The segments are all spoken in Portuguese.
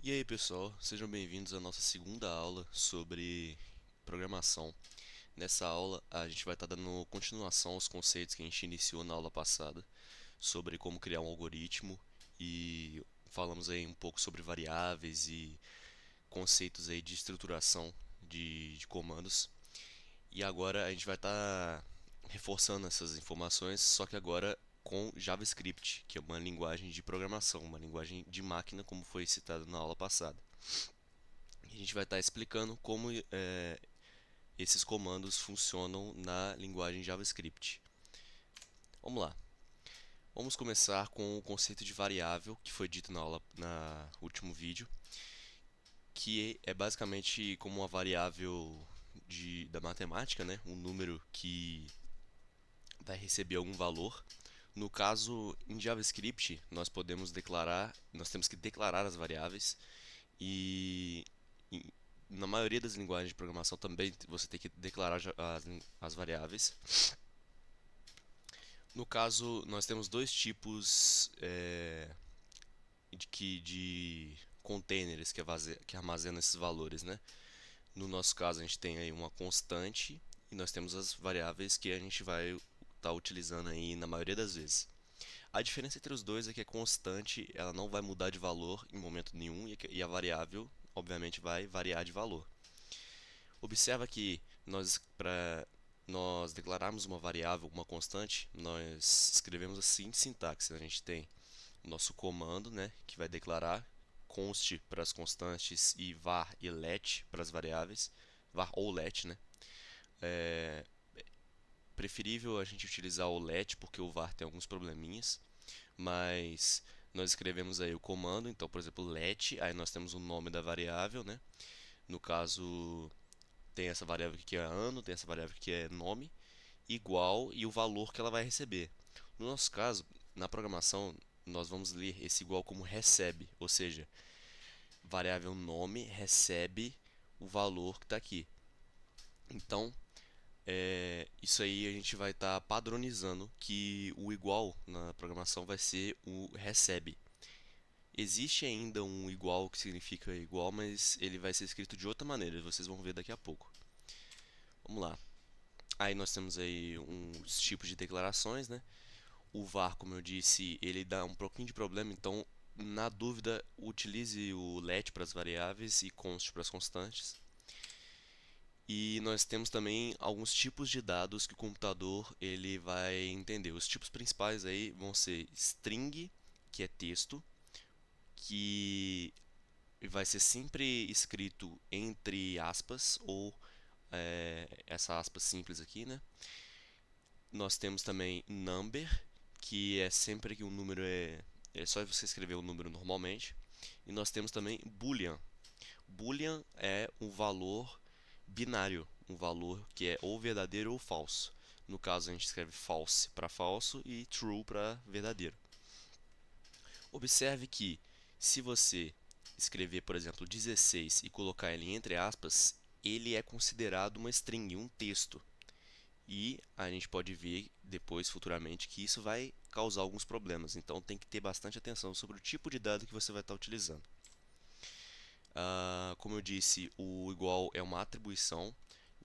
E aí pessoal, sejam bem-vindos à nossa segunda aula sobre programação. Nessa aula a gente vai estar dando continuação aos conceitos que a gente iniciou na aula passada sobre como criar um algoritmo e falamos aí um pouco sobre variáveis e conceitos aí de estruturação de comandos. E agora a gente vai estar reforçando essas informações, só que agora com JavaScript, que é uma linguagem de programação, uma linguagem de máquina, como foi citado na aula passada. A gente vai estar explicando como esses comandos funcionam na linguagem JavaScript. Vamos lá. Vamos começar com o conceito de variável, que foi dito na aula, na último vídeo, que é basicamente como uma variável da matemática, né? Um número que vai receber algum valor. No caso, em JavaScript, nós temos que declarar as variáveis e na maioria das linguagens de programação também você tem que declarar as variáveis. No caso, nós temos dois tipos de containers que armazenam esses valores, né? No nosso caso, a gente tem aí uma constante e nós temos as variáveis que a gente vai estar utilizando aí na maioria das vezes. A diferença entre os dois é que a constante ela não vai mudar de valor em momento nenhum e a variável, obviamente, vai variar de valor. Observa que para nós declararmos uma variável, uma constante, nós escrevemos a seguinte sintaxe. A gente tem o nosso comando, né, que vai declarar const para as constantes e var e let para as variáveis, var ou let, né? É preferível a gente utilizar o let porque o var tem alguns probleminhas, mas nós escrevemos aí o comando, então, por exemplo, let, aí nós temos o nome da variável, né? No caso, tem essa variável aqui que é ano, tem essa variável aqui que é nome, igual e o valor que ela vai receber. No nosso caso, na programação, nós vamos ler esse igual como recebe, ou seja, variável nome recebe o valor que está aqui. Então, isso aí a gente vai estar padronizando que o igual na programação vai ser o recebe. Existe ainda um igual que significa igual, mas ele vai ser escrito de outra maneira, vocês vão ver daqui a pouco. Vamos lá. Aí nós temos aí uns tipos de declarações, né? O var, como eu disse, ele dá um pouquinho de problema, então na dúvida utilize o let para as variáveis e const para as constantes. E nós temos também alguns tipos de dados que o computador ele vai entender. Os tipos principais aí vão ser string, que é texto, que vai ser sempre escrito entre aspas ou essa aspa simples aqui, né? Nós temos também number, que é sempre que um número é só você escrever o número normalmente. E nós temos também boolean. Boolean é um valor binário, um valor que é ou verdadeiro ou falso. No caso, a gente escreve false para falso e true para verdadeiro. Observe que se você escrever, por exemplo, 16 e colocar ele entre aspas, ele é considerado uma string, um texto. E a gente pode ver depois, futuramente, que isso vai causar alguns problemas. Então tem que ter bastante atenção sobre o tipo de dado que você vai estar utilizando. Como eu disse, o igual é uma atribuição,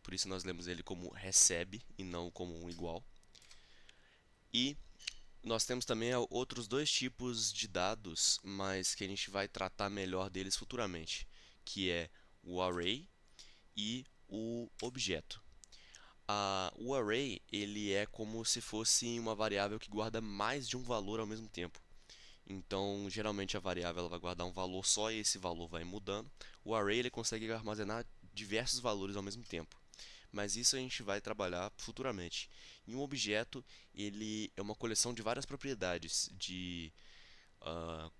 por isso nós lemos ele como recebe e não como um igual. E nós temos também outros dois tipos de dados, mas que a gente vai tratar melhor deles futuramente, que é o array e o objeto. O array ele é como se fosse uma variável que guarda mais de um valor ao mesmo tempo. Então, geralmente a variável ela vai guardar um valor só e esse valor vai mudando. O array ele consegue armazenar diversos valores ao mesmo tempo. Mas isso a gente vai trabalhar futuramente. E um objeto ele é uma coleção de várias propriedades, de uh,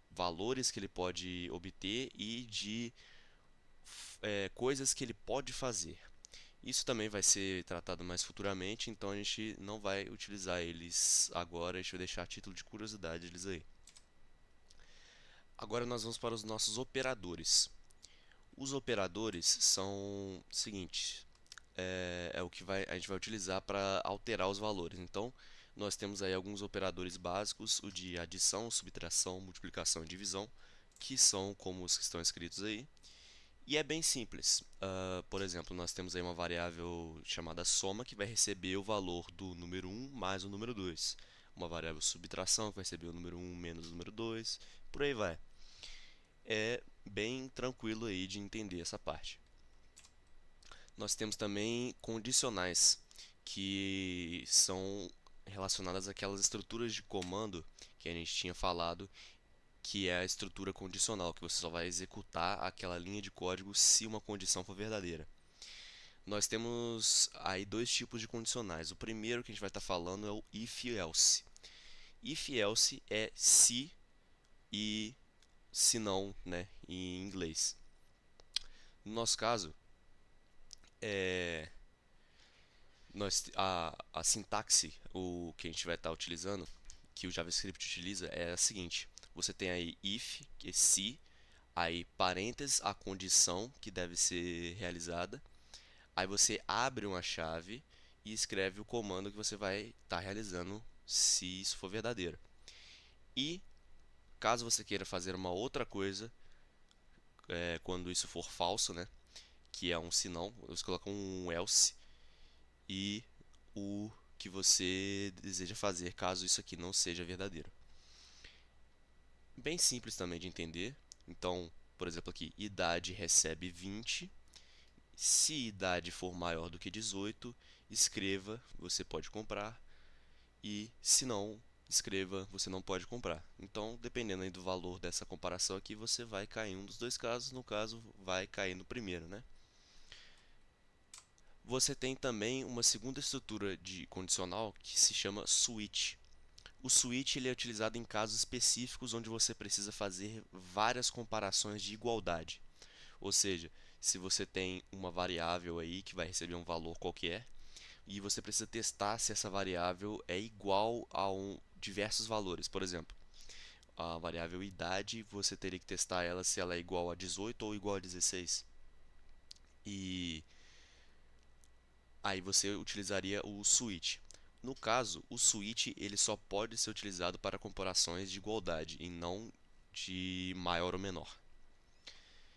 valores que ele pode obter e de coisas que ele pode fazer. Isso também vai ser tratado mais futuramente, então a gente não vai utilizar eles agora, a gente vai deixar a título de curiosidade eles aí. Agora nós vamos para os nossos operadores. Os operadores são o seguinte, é o que a gente vai utilizar para alterar os valores. Então, nós temos aí alguns operadores básicos, o de adição, subtração, multiplicação e divisão, que são como os que estão escritos aí. E é bem simples. Por exemplo, nós temos aí uma variável chamada soma que vai receber o valor do número um mais o número 2. Uma variável subtração que vai receber o número um menos o número 2. Por aí vai. É bem tranquilo aí de entender essa parte. Nós temos também condicionais, que são relacionadas àquelas estruturas de comando que a gente tinha falado, que é a estrutura condicional, que você só vai executar aquela linha de código se uma condição for verdadeira. Nós temos aí dois tipos de condicionais. O primeiro que a gente vai estar falando é o if-else. If-else é se e se não, né, em inglês. No nosso caso, é, a sintaxe o que a gente vai estar utilizando, que o JavaScript utiliza, é a seguinte: você tem aí if, que é se, aí parênteses, a condição que deve ser realizada, aí você abre uma chave e escreve o comando que você vai estar realizando se isso for verdadeiro. E caso você queira fazer uma outra coisa, quando isso for falso, né, que é um senão, você coloca um else e o que você deseja fazer caso isso aqui não seja verdadeiro. Bem simples também de entender. Então, por exemplo aqui, idade recebe 20. Se idade for maior do que 18, escreva você pode comprar. E se não, escreva você não pode comprar. Então, dependendo aí do valor dessa comparação aqui, você vai cair em um dos dois casos. No caso, vai cair no primeiro, né? Você tem também uma segunda estrutura de condicional que se chama switch. O switch ele é utilizado em casos específicos onde você precisa fazer várias comparações de igualdade. Ou seja, se você tem uma variável aí que vai receber um valor qualquer e você precisa testar se essa variável é igual a diversos valores. Por exemplo, a variável idade, você teria que testar ela se ela é igual a 18 ou igual a 16. E aí você utilizaria o switch. No caso, o switch ele só pode ser utilizado para comparações de igualdade e não de maior ou menor.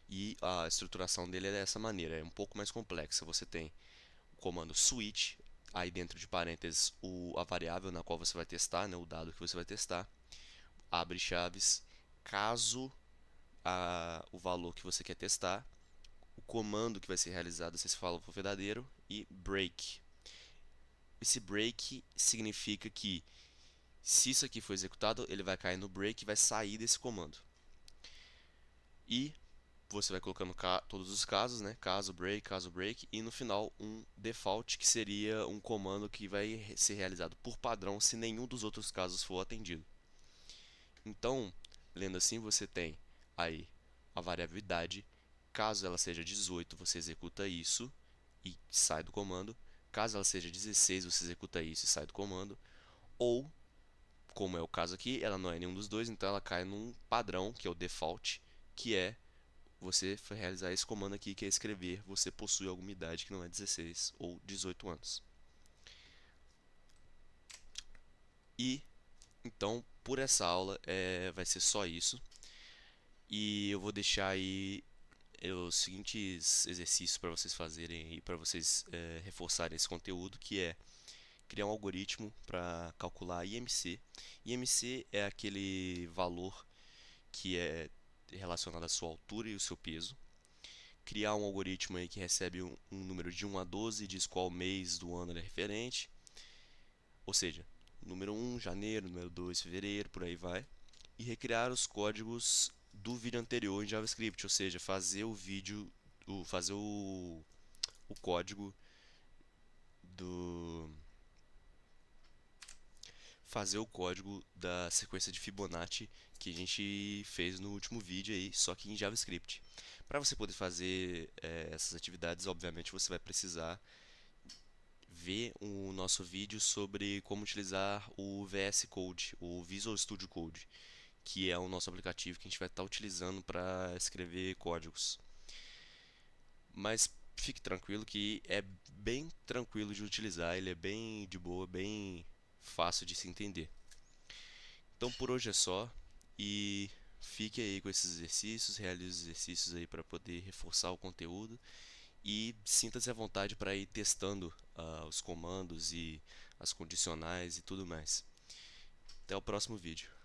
E a estruturação dele é dessa maneira, é um pouco mais complexa. Você tem o comando switch, aí dentro de parênteses a variável na qual você vai testar, né, o dado que você vai testar, abre chaves, caso o valor que você quer testar, o comando que vai ser realizado se esse valor for verdadeiro, e break. Esse break significa que se isso aqui for executado, ele vai cair no break e vai sair desse comando. E você vai colocando todos os casos, né? Caso break, e no final um default, que seria um comando que vai ser realizado por padrão se nenhum dos outros casos for atendido. Então, lendo assim, você tem aí a variável idade. Caso ela seja 18, você executa isso e sai do comando. Caso ela seja 16, você executa isso e sai do comando. Ou, como é o caso aqui, ela não é nenhum dos dois, então ela cai num padrão, que é o default, que é você realizar esse comando aqui, que é escrever você possui alguma idade que não é 16 ou 18 anos. E, então, por essa aula, vai ser só isso. E eu vou deixar aí os seguintes exercícios para vocês fazerem e para vocês reforçarem esse conteúdo, que é criar um algoritmo para calcular IMC. IMC é aquele valor que é relacionado à sua altura e o seu peso. Criar um algoritmo aí que recebe um número de 1 a 12 e diz qual mês do ano ele é referente. Ou seja, número 1, janeiro, número 2, fevereiro, por aí vai. E recriar os códigos do vídeo anterior em JavaScript, ou seja, fazer o vídeo, fazer o código do fazer o código da sequência de Fibonacci que a gente fez no último vídeo aí, só que em JavaScript. Para você poder fazer essas atividades, obviamente você vai precisar ver o nosso vídeo sobre como utilizar o VS Code, o Visual Studio Code, que é o nosso aplicativo que a gente vai estar utilizando para escrever códigos. Mas fique tranquilo que é bem tranquilo de utilizar, ele é bem de boa, bem fácil de se entender. Então por hoje é só e fique aí com esses exercícios, realize os exercícios aí para poder reforçar o conteúdo e sinta-se à vontade para ir testando os comandos e as condicionais e tudo mais. Até o próximo vídeo.